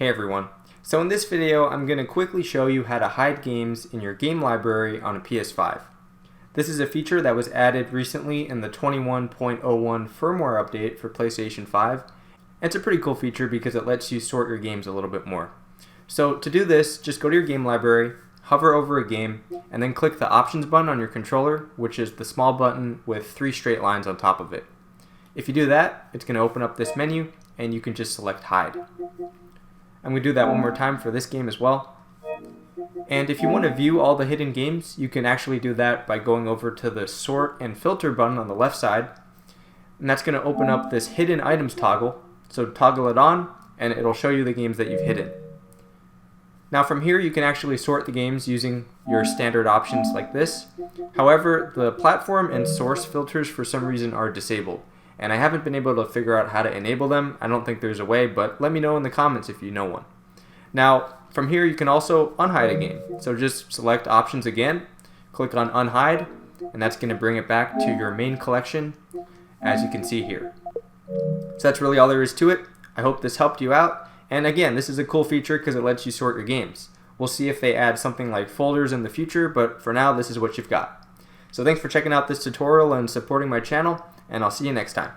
Hey everyone. So in this video, I'm going to quickly show you how to hide games in your game library on a PS5. This is a feature that was added recently in the 21.01 firmware update for PlayStation 5. It's a pretty cool feature because it lets you sort your games a little bit more. So to do this, just go to your game library, hover over a game, and then click the options button on your controller, which is the small button with 3 straight lines on top of it. If you do that, it's going to open up this menu and you can just select hide. I'm going to do that one more time for this game as well. And if you want to view all the hidden games, you can actually do that by going over to the sort and filter button on the left side. And that's going to open up this hidden items toggle. So toggle it on and it'll show you the games that you've hidden. Now from here you can actually sort the games using your standard options like this. However, the platform and source filters for some reason are disabled. And I haven't been able to figure out how to enable them. I don't think there's a way, but let me know in the comments if you know one. Now, from here you can also unhide a game. So just select options again, click on unhide, and that's going to bring it back to your main collection, as you can see here. So that's really all there is to it. I hope this helped you out. And again, this is a cool feature because it lets you sort your games. We'll see if they add something like folders in the future, but for now, this is what you've got. So thanks for checking out this tutorial and supporting my channel, and I'll see you next time.